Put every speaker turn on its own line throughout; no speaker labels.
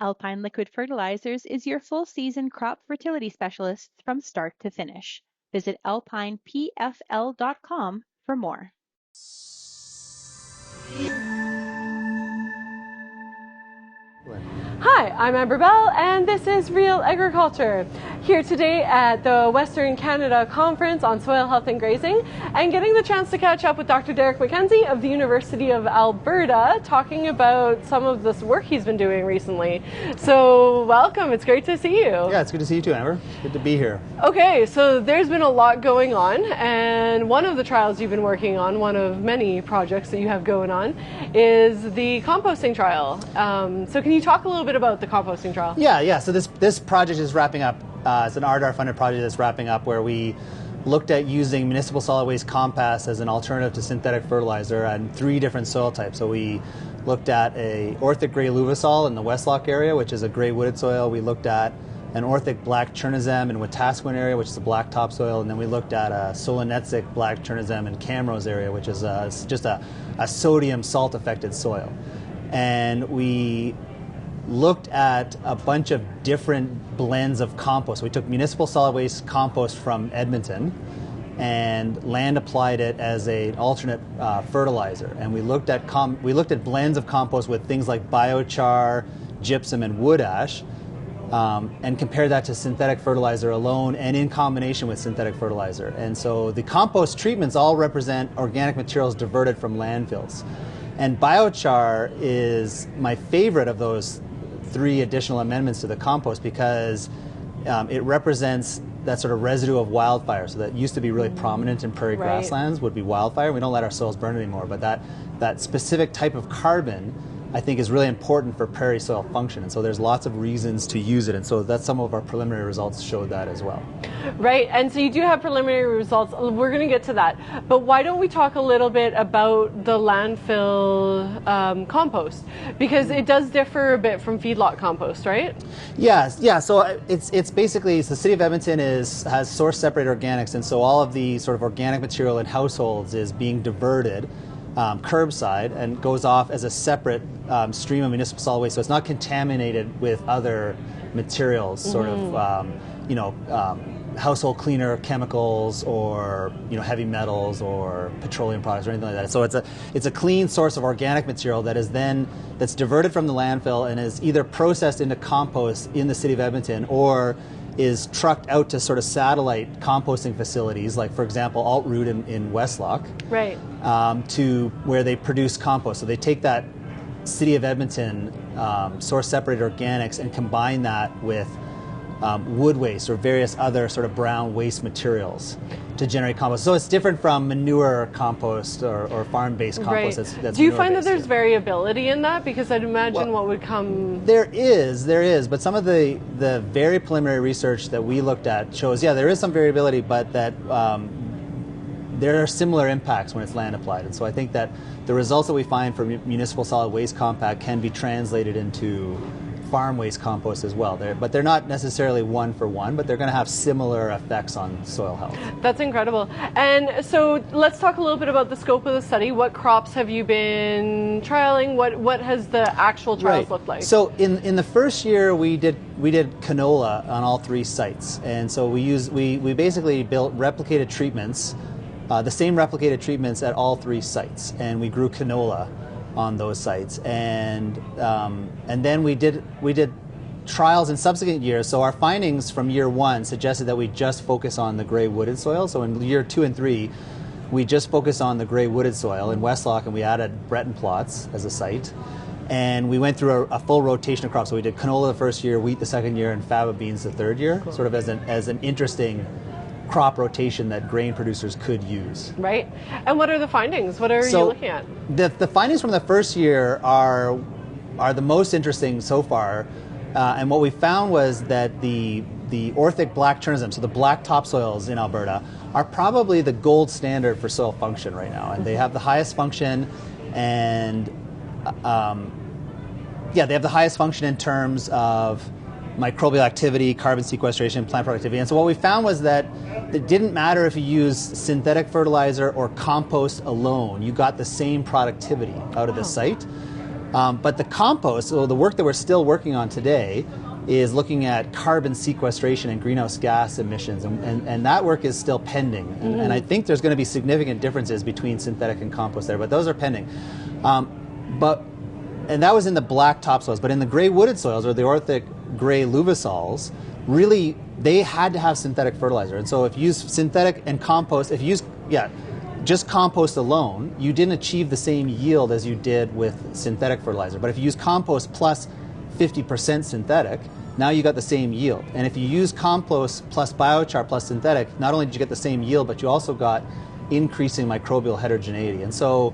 Alpine Liquid Fertilizers is your full-season crop fertility specialist from start to finish. Visit alpinepfl.com for more.
Hi, I'm Amber Bell, and this is Real Agriculture. Here today at the Western Canada Conference on Soil Health and Grazing, and getting the chance to catch up with Dr. Derek MacKenzie of the University of Alberta, talking about some of this work he's been doing recently. So welcome, it's great to see you.
Yeah, it's good to see you too, Amber. Good to be here.
Okay, so there's been a lot going on, and one of the trials you've been working on, one of many projects that you have going on, is the composting trial. So can you talk a little bit about the composting trial?
Yeah. So this project is wrapping up. It's an RDAR funded project that's wrapping up, where we looked at using municipal solid waste compost as an alternative to synthetic fertilizer on 3 different soil types. So we looked at a orthic grey luvasol in the Westlock area, which is a grey wooded soil. We looked at an orthic black chernozem in Wetaskiwin area, which is a black topsoil, and then we looked at a solonetzik black chernozem in Camrose area, which is just a sodium salt affected soil. And we looked at a bunch of different blends of compost. We took municipal solid waste compost from Edmonton and land applied it as an alternate fertilizer. And we looked at blends of compost with things like biochar, gypsum, and wood ash, and compared that to synthetic fertilizer alone and in combination with synthetic fertilizer. And so the compost treatments all represent organic materials diverted from landfills. And biochar is my favorite of those 3 additional amendments to the compost, because it represents that sort of residue of wildfire. So that used to be really prominent in prairie grasslands, would be wildfire. We don't let our soils burn anymore, but that specific type of carbon, I think, is really important for prairie soil function. And so there's lots of reasons to use it. And so that's some of our preliminary results showed that as well.
Right, and so you do have preliminary results. We're going to get to that. But why don't we talk a little bit about the landfill compost? Because it does differ a bit from feedlot compost, right?
Yeah. So it's basically, the city of Edmonton has source separated organics. And so all of the sort of organic material in households is being diverted curbside and goes off as a separate stream of municipal solid waste. So it's not contaminated with other materials, sort of, household cleaner chemicals or heavy metals or petroleum products or anything like that. So it's a clean source of organic material that's diverted from the landfill and is either processed into compost in the city of Edmonton or is trucked out to sort of satellite composting facilities, like for example Altroot in Westlock,
right,
to where they produce compost. So they take that city of Edmonton source separated organics and combine that with wood waste or various other sort of brown waste materials to generate compost. So it's different from manure compost or farm-based compost.
Right.
That's
Do you find that there's variability in that? Because I'd imagine what would come...
There is, but some of the very preliminary research that we looked at shows, there is some variability, but that there are similar impacts when it's land applied. And so I think that the results that we find for municipal solid waste compact can be translated into farm waste compost as well. But they're not necessarily one for one, but they're going to have similar effects on soil health.
That's incredible. And so let's talk a little bit about the scope of the study. What crops have you been trialing? What has the actual trials looked like?
So in the first year we did canola on all 3 sites, and so we basically built replicated treatments, the same replicated treatments at all 3 sites, and we grew canola on those sites, and then we did trials in subsequent years. So our findings from year 1 suggested that we just focus on the grey wooded soil. So in year 2 and 3, we just focused on the grey wooded soil in Westlock, and we added Breton plots as a site. And we went through a full rotation of crops. So we did canola the first year, wheat the second year, and faba beans the third year, cool, sort of as an interesting crop rotation that grain producers could use.
Right. And what are the findings? What are you looking at?
The findings from the first year are the most interesting so far. And what we found was that the orthic black chernozem, so the black topsoils in Alberta, are probably the gold standard for soil function right now. And they have the highest function, and they have the highest function in terms of microbial activity, carbon sequestration, plant productivity. And so what we found was that it didn't matter if you used synthetic fertilizer or compost alone, you got the same productivity out of the site. But the compost, so the work that we're still working on today, is looking at carbon sequestration and greenhouse gas emissions, and that work is still pending. And I think there's going to be significant differences between synthetic and compost there, but those are pending. And that was in the black topsoils, but in the gray wooded soils, or the orthic gray luvisols, really they had to have synthetic fertilizer. And so if you use synthetic and compost, if you use just compost alone, you didn't achieve the same yield as you did with synthetic fertilizer. But if you use compost plus 50% synthetic, now you got the same yield. And if you use compost plus biochar plus synthetic, not only did you get the same yield, but you also got increasing microbial heterogeneity. And so,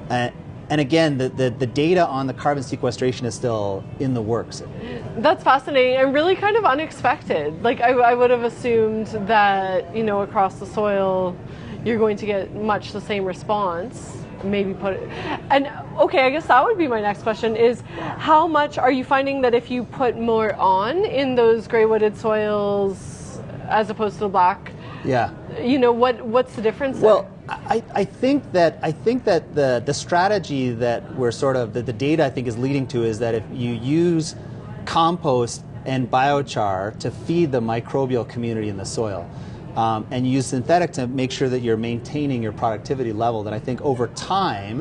and again, the data on the carbon sequestration is still in the works.
That's fascinating and really kind of unexpected. Like I would have assumed that, you know, across the soil, you're going to get much the same response. Maybe put it, and okay, I guess that would be my next question is how much are you finding that if you put more on in those gray wooded soils as opposed to the black? Yeah. You know, what's the difference there?
Well, I think that the strategy that we're sort of, that the data I think is leading to is that if you use compost and biochar to feed the microbial community in the soil, and use synthetic to make sure that you're maintaining your productivity level, then I think over time,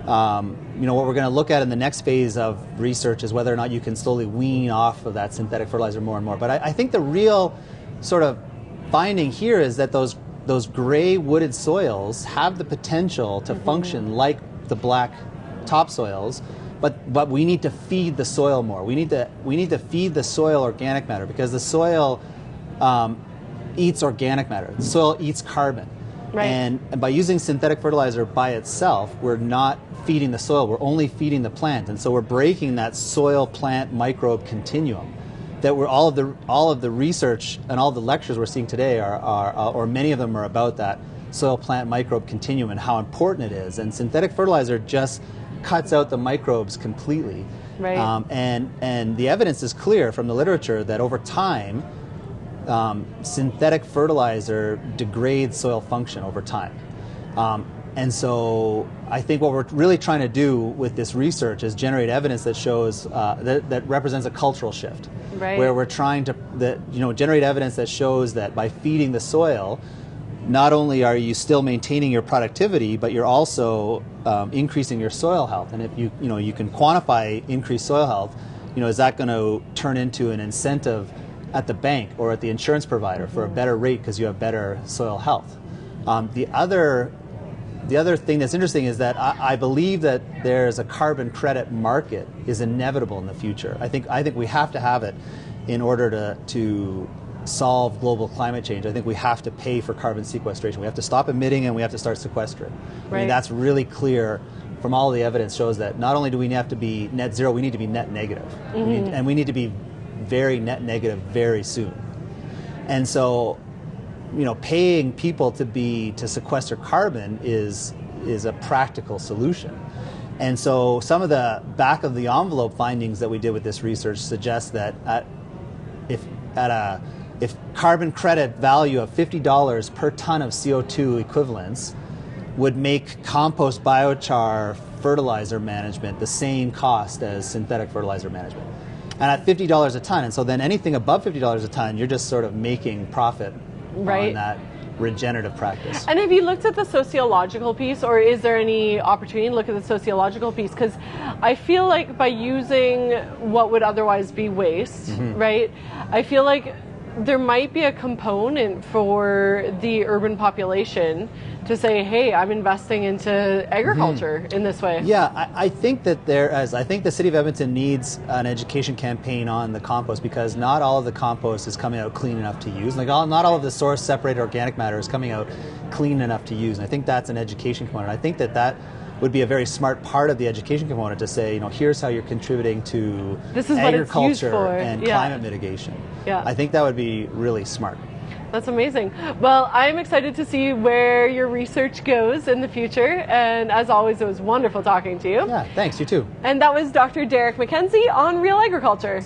you know, what we're going to look at in the next phase of research is whether or not you can slowly wean off of that synthetic fertilizer more and more. But I think the real sort of finding here is that those gray wooded soils have the potential to function like the black topsoils, but we need to feed the soil more. We need to feed the soil organic matter, because the soil eats organic matter. The soil eats carbon. Right. And by using synthetic fertilizer by itself, we're not feeding the soil, we're only feeding the plant. And so we're breaking that soil-plant microbe continuum. That we're all of the research and all the lectures we're seeing today or many of them are about that soil-plant microbe continuum and how important it is. And synthetic fertilizer just cuts out the microbes completely. Right. And the evidence is clear from the literature that over time, synthetic fertilizer degrades soil function over time. And so I think what we're really trying to do with this research is generate evidence that shows that represents a cultural shift, right. Where we're trying to generate evidence that shows that by feeding the soil, not only are you still maintaining your productivity, but you're also increasing your soil health. And if you can quantify increased soil health, is that going to turn into an incentive at the bank or at the insurance provider for a better rate because you have better soil health? The other thing that's interesting is that I believe that there's a carbon credit market is inevitable in the future. I think we have to have it in order to solve global climate change. I think we have to pay for carbon sequestration. We have to stop emitting and we have to start sequestering. Right. I mean, that's really clear from all the evidence shows that not only do we have to be net zero, we need to be net negative. And we need to be very net negative very soon. And so, paying people to sequester carbon is a practical solution. And so some of the back of the envelope findings that we did with this research suggest that if carbon credit value of $50 per ton of CO2 equivalents would make compost biochar fertilizer management the same cost as synthetic fertilizer management. And at $50 a ton, and so then anything above $50 a ton, you're just sort of making profit on that regenerative practice. And
have you looked at the sociological piece, or is there any opportunity to look at the sociological piece? Because I feel like by using what would otherwise be waste, right, I feel like there might be a component for the urban population to say, hey, I'm investing into agriculture in this way.
Yeah, I think that I think the City of Edmonton needs an education campaign on the compost, because not all of the compost is coming out clean enough to use. Not all of the source separated organic matter is coming out clean enough to use. And I think that's an education component. I think that would be a very smart part of the education component to say, here's how you're contributing to agriculture and climate mitigation. Yeah. I think that would be really smart.
That's amazing. Well, I'm excited to see where your research goes in the future. And as always, it was wonderful talking to you.
Yeah, thanks. You too.
And that was Dr. Derek MacKenzie on Real Agriculture.